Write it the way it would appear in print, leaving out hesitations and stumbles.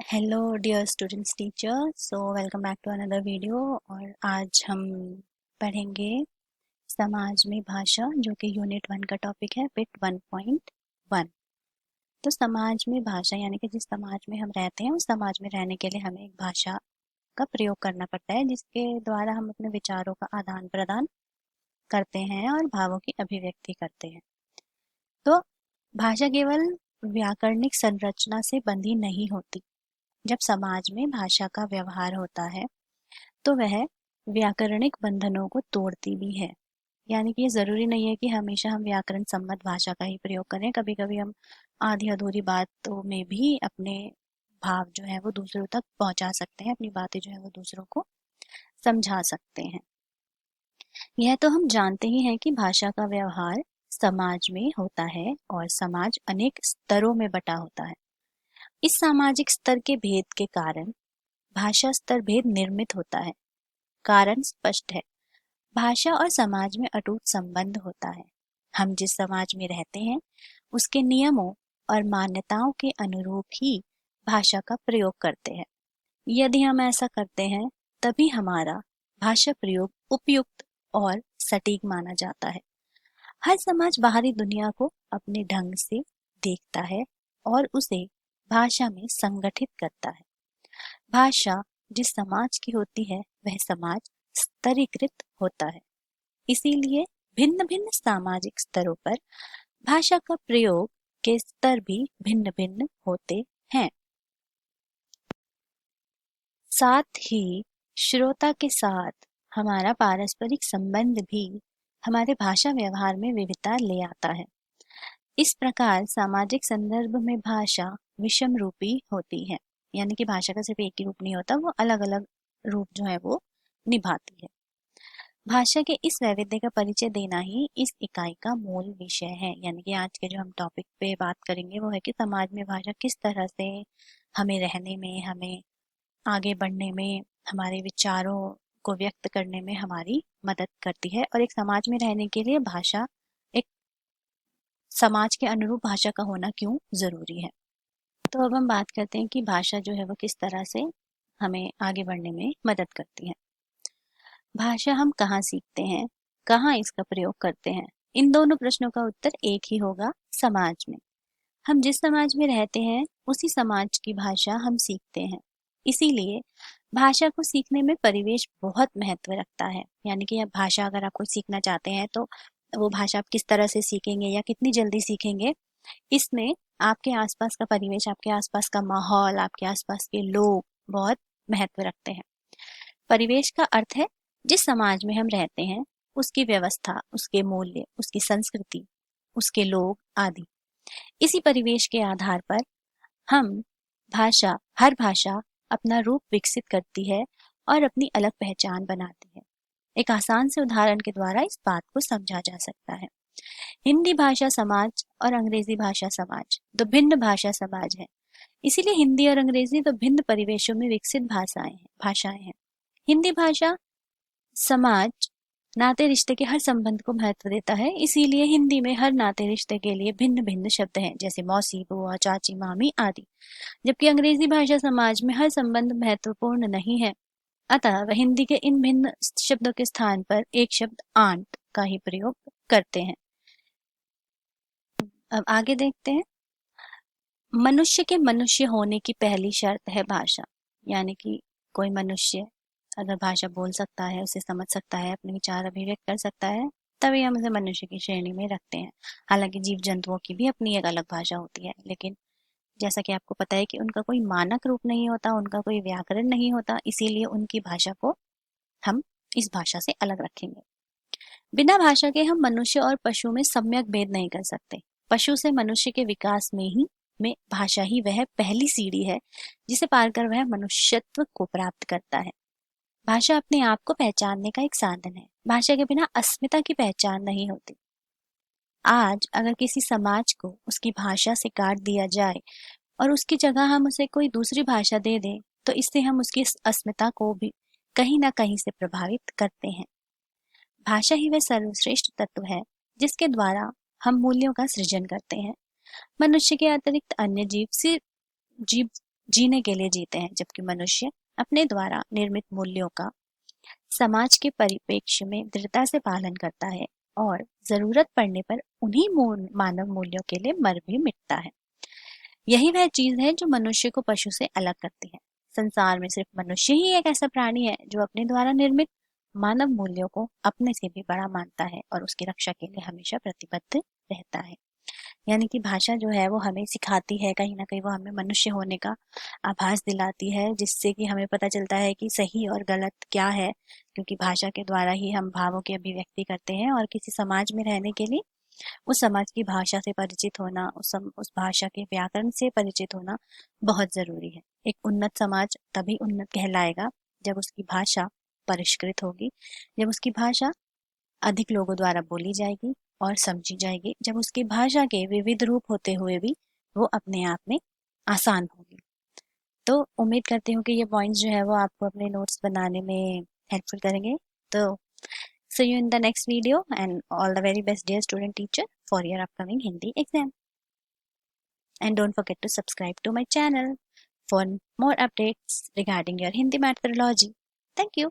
Hello dear students teacher welcome back to another video. और आज हम पढ़ेंगे समाज में भाषा, जो कि यूनिट 1 का टॉपिक है, बिट 1.1। तो समाज में भाषा यानी कि जिस समाज में हम रहते हैं उस समाज में रहने के लिए हमें एक भाषा का प्रयोग करना पड़ता है, जिसके द्वारा हम अपने विचारों का आदान प्रदान करते हैं और भावों की अभिव्यक्ति करते हैं। तो भाषा केवल व्याकरणिक संरचना से बंधी नहीं होती। जब समाज में भाषा का व्यवहार होता है तो वह व्याकरणिक बंधनों को तोड़ती भी है। यानी कि ये जरूरी नहीं है कि हमेशा हम व्याकरण सम्मत भाषा का ही प्रयोग करें। कभी कभी हम आधी अधूरी बातों में भी अपने भाव जो है वो दूसरों तक पहुंचा सकते हैं, अपनी बातें जो है वो दूसरों को समझा सकते हैं। यह तो हम जानते ही हैं कि भाषा का व्यवहार समाज में होता है और समाज अनेक स्तरों में बटा होता है। इस सामाजिक स्तर के भेद के कारण भाषा स्तर भेद निर्मित होता है। कारण स्पष्ट है, भाषा और समाज में अटूट संबंध होता है। हम जिस समाज में रहते हैं उसके नियमों और मान्यताओं के अनुरूप ही भाषा का प्रयोग करते हैं। यदि हम ऐसा करते हैं तभी हमारा भाषा प्रयोग उपयुक्त और सटीक माना जाता है। हर समाज बाहरी दुनिया को अपने ढंग से देखता है और उसे भाषा में संगठित करता है। भाषा जिस समाज की होती है वह समाज स्तरीकृत होता है। इसीलिए भिन्न भिन्न सामाजिक स्तरों पर भाषा का प्रयोग के स्तर भी भिन्न भिन्न होते हैं। साथ ही श्रोता के साथ हमारा पारस्परिक संबंध भी हमारे भाषा व्यवहार में विविधता ले आता है। इस प्रकार सामाजिक संदर्भ में भाषा विषम रूपी होती है। यानी कि भाषा का सिर्फ एक ही रूप नहीं होता, वो अलग अलग रूप जो है वो निभाती है। भाषा के इस वैविध्य का परिचय देना ही इस इकाई का मूल विषय है। यानी कि आज के जो हम टॉपिक पे बात करेंगे वो है कि समाज में भाषा किस तरह से हमें रहने में, हमें आगे बढ़ने में, हमारे विचारों को व्यक्त करने में हमारी मदद करती है। और एक समाज में रहने के लिए भाषा, एक समाज के अनुरूप भाषा का होना क्यों जरूरी है। तो अब हम बात करते हैं कि भाषा जो है वो किस तरह से हमें आगे बढ़ने में मदद करती है। भाषा हम कहाँ सीखते हैं, कहाँ इसका प्रयोग करते हैं? इन दोनों प्रश्नों का उत्तर एक ही होगा, समाज में। हम जिस समाज में रहते हैं उसी समाज की भाषा हम सीखते हैं। इसीलिए भाषा को सीखने में परिवेश बहुत महत्व रखता है। यानी कि अब भाषा अगर आप कोई सीखना चाहते हैं तो वो भाषा आप किस तरह से सीखेंगे या कितनी जल्दी सीखेंगे, इसमें आपके आसपास का परिवेश, आपके आसपास का माहौल, आपके आसपास के लोग बहुत महत्व रखते हैं। परिवेश का अर्थ है जिस समाज में हम रहते हैं उसकी व्यवस्था, उसके मूल्य, उसकी संस्कृति, उसके लोग आदि। इसी परिवेश के आधार पर हम हर भाषा अपना रूप विकसित करती है और अपनी अलग पहचान बनाती है। एक आसान से उदाहरण के द्वारा इस बात को समझा जा सकता है। हिंदी भाषा समाज और अंग्रेजी भाषा समाज दो भिन्न भाषा समाज हैं। इसीलिए हिंदी और अंग्रेजी दो भिन्न परिवेशों में विकसित भाषाएं हैं। हिंदी भाषा समाज नाते रिश्ते के हर संबंध को महत्व देता है। इसीलिए हिंदी में हर नाते रिश्ते के लिए भिन्न भिन्न शब्द हैं, जैसे मौसी, बुआ, चाची, मामी आदि। जबकि अंग्रेजी भाषा समाज में हर संबंध महत्वपूर्ण नहीं है। अतः वह हिंदी के इन भिन्न शब्दों के स्थान पर एक शब्द आंट का ही प्रयोग करते हैं। अब आगे देखते हैं। मनुष्य के मनुष्य होने की पहली शर्त है भाषा। यानी कि कोई मनुष्य अगर भाषा बोल सकता है, उसे समझ सकता है, अपने विचार अभिव्यक्त कर सकता है, तभी हम उसे मनुष्य की श्रेणी में रखते हैं। हालांकि जीव जंतुओं की भी अपनी एक अलग भाषा होती है, लेकिन जैसा कि आपको पता है कि उनका कोई मानक रूप नहीं होता, उनका कोई व्याकरण नहीं होता, इसीलिए उनकी भाषा को हम इस भाषा से अलग रखेंगे। बिना भाषा के हम मनुष्य और पशु में सम्यक भेद नहीं कर सकते। पशु से मनुष्य के विकास में भाषा ही वह पहली सीढ़ी है जिसे पार कर वह मनुष्यत्व को प्राप्त करता है। भाषा अपने आप को पहचानने का एक साधन है। भाषा के बिना अस्मिता की पहचान नहीं होती। आज अगर किसी समाज को उसकी भाषा से काट दिया जाए और उसकी जगह हम उसे कोई दूसरी भाषा दे दें, तो इससे हम उसकी अस्मिता को भी कहीं ना कहीं से प्रभावित करते हैं। भाषा ही वह सर्वश्रेष्ठ तत्व है जिसके द्वारा हम मूल्यों का सृजन करते हैं। मनुष्य के अतिरिक्त अन्य जीव जीने के लिए जीते हैं, जबकि मनुष्य अपने द्वारा निर्मित मूल्यों का समाज के परिप्रेक्ष्य में दृढ़ता से पालन करता है और जरूरत पड़ने पर उन्हीं मानव मूल्यों के लिए मर भी मिटता है। यही वह चीज है जो मनुष्य को पशु से अलग करती है। संसार में सिर्फ मनुष्य ही एक ऐसा प्राणी है जो अपने द्वारा निर्मित मानव मूल्यों को अपने से भी बड़ा मानता है और उसकी रक्षा के लिए हमेशा प्रतिबद्ध रहता है। यानी कि भाषा जो है वो हमें सिखाती है, कहीं ना कहीं वो हमें मनुष्य होने का आभास दिलाती है, जिससे कि हमें पता चलता है कि सही और गलत क्या है, क्योंकि भाषा के द्वारा ही हम भावों की अभिव्यक्ति करते हैं। और किसी समाज में रहने के लिए उस समाज की भाषा से परिचित होना, उस भाषा के व्याकरण से परिचित होना बहुत जरूरी है। एक उन्नत समाज तभी उन्नत कहलाएगा जब उसकी भाषा परिष्कृत होगी, जब उसकी भाषा अधिक लोगों द्वारा बोली जाएगी और समझी जाएगी, जब उसकी भाषा के विविध रूप होते हुए भी वो अपने आप में आसान होगी। तो उम्मीद करती हूँ कि ये पॉइंट्स जो है वो आपको अपने नोट्स बनाने में हेल्पफुल करेंगे। तो see you in the next video and all the very best dear student teacher for your upcoming Hindi exam. And don't forget to subscribe to my channel for more updates regarding your Hindi methodology. Thank you.